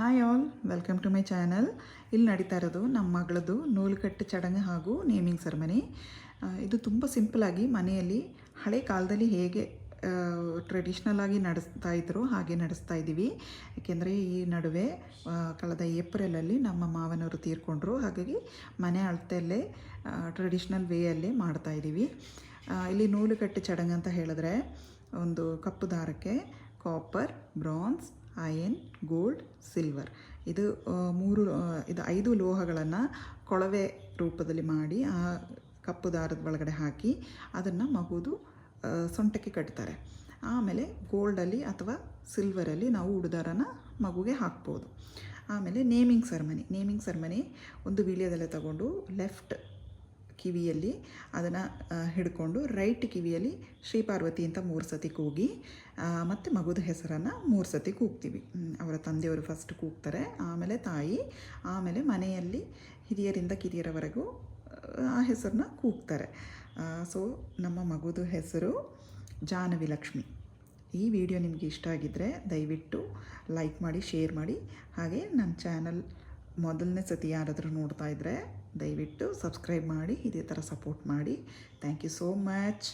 Hi all, welcome to my channel. ಇಲ್ಲಿ ನಡೀತಾ ಇರೋದು ನಮ್ಮ ಮಗಳದು ನೂಲುಕಟ್ಟು ಚಡಂಗು ಹಾಗೂ ನೇಮಿಂಗ್ ಸೆರೆಮನಿ. ಇದು ತುಂಬ ಸಿಂಪಲಾಗಿ ಮನೆಯಲ್ಲಿ ಹಳೆ ಕಾಲದಲ್ಲಿ ಹೇಗೆ ಟ್ರೆಡಿಷ್ನಲ್ ಆಗಿ ನಡೆಸ್ತಾ ಇದ್ರು ಹಾಗೆ ನಡೆಸ್ತಾ ಇದ್ದೀವಿ. ಏಕೆಂದರೆ ಈ ನಡುವೆ ಕಳೆದ ಏಪ್ರಿಲಲ್ಲಿ ನಮ್ಮ ಮಾವನವರು ತೀರ್ಕೊಂಡ್ರು. ಹಾಗಾಗಿ ಮನೆ ಅಳತೆಯಲ್ಲೇ ಟ್ರೆಡಿಷ್ನಲ್ ವೇಯಲ್ಲೇ ಮಾಡ್ತಾ ಇದ್ದೀವಿ. ಇಲ್ಲಿ ನೂಲುಕಟ್ಟು ಚಡಂಗು ಅಂತ ಹೇಳಿದ್ರೆ ಒಂದು ಕಪ್ಪು ದಾರಕ್ಕೆ copper, bronze, iron, gold, silver ಇದು 5 ಲೋಹಗಳನ್ನು ಕೊಳವೆ ರೂಪದಲ್ಲಿ ಮಾಡಿ ಆ ಕಪ್ಪು ದಾರದ ಒಳಗಡೆ ಹಾಕಿ ಅದನ್ನು ಮಗುದು ಸೊಂಟಕ್ಕೆ ಕಟ್ತಾರೆ. ಆಮೇಲೆ ಗೋಲ್ಡಲ್ಲಿ ಅಥವಾ ಸಿಲ್ವರಲ್ಲಿ ನಾವು ಉಡುದಾರನ ಮಗುಗೆ ಹಾಕ್ಬೋದು. ಆಮೇಲೆ ನೇಮಿಂಗ್ ಸೆರೆಮನಿ ಒಂದು ವೀಳ್ಯದೆಲೆ ತಗೊಂಡು ಲೆಫ್ಟ್ ಕಿವಿಯಲ್ಲಿ ಅದನ್ನು ಹಿಡ್ಕೊಂಡು ರೈಟ್ ಕಿವಿಯಲ್ಲಿ ಶ್ರೀ ಪಾರ್ವತಿ ಅಂತ 3 ಸತಿ ಕೂಗಿ ಮತ್ತು ಮಗುದ ಹೆಸರನ್ನು 3 ಸತಿ ಕೂಗ್ತೀವಿ. ಅವರ ತಂದೆಯವರು ಫಸ್ಟ್ ಕೂಗ್ತಾರೆ, ಆಮೇಲೆ ತಾಯಿ, ಆಮೇಲೆ ಮನೆಯಲ್ಲಿ ಹಿರಿಯರಿಂದ ಕಿರಿಯರವರೆಗೂ ಆ ಹೆಸರನ್ನ ಕೂಗ್ತಾರೆ. ಸೊ ನಮ್ಮ ಮಗುದ ಹೆಸರು ಜಾಹ್ನವಿ ಲಕ್ಷ್ಮಿ. ಈ ವಿಡಿಯೋ ನಿಮಗೆ ಇಷ್ಟ ಆಗಿದ್ದರೆ ದಯವಿಟ್ಟು ಲೈಕ್ ಮಾಡಿ, ಶೇರ್ ಮಾಡಿ. ಹಾಗೆ ನನ್ನ ಚಾನಲ್ ಮೊದಲನೇ ಸತಿ ಯಾರಾದರೂ ನೋಡ್ತಾ ಇದ್ದರೆ ದಯವಿಟ್ಟು ಸಬ್ಸ್ಕ್ರೈಬ್ ಮಾಡಿ, ಇದೇ ಥರ ಸಪೋರ್ಟ್ ಮಾಡಿ. Thank you so much.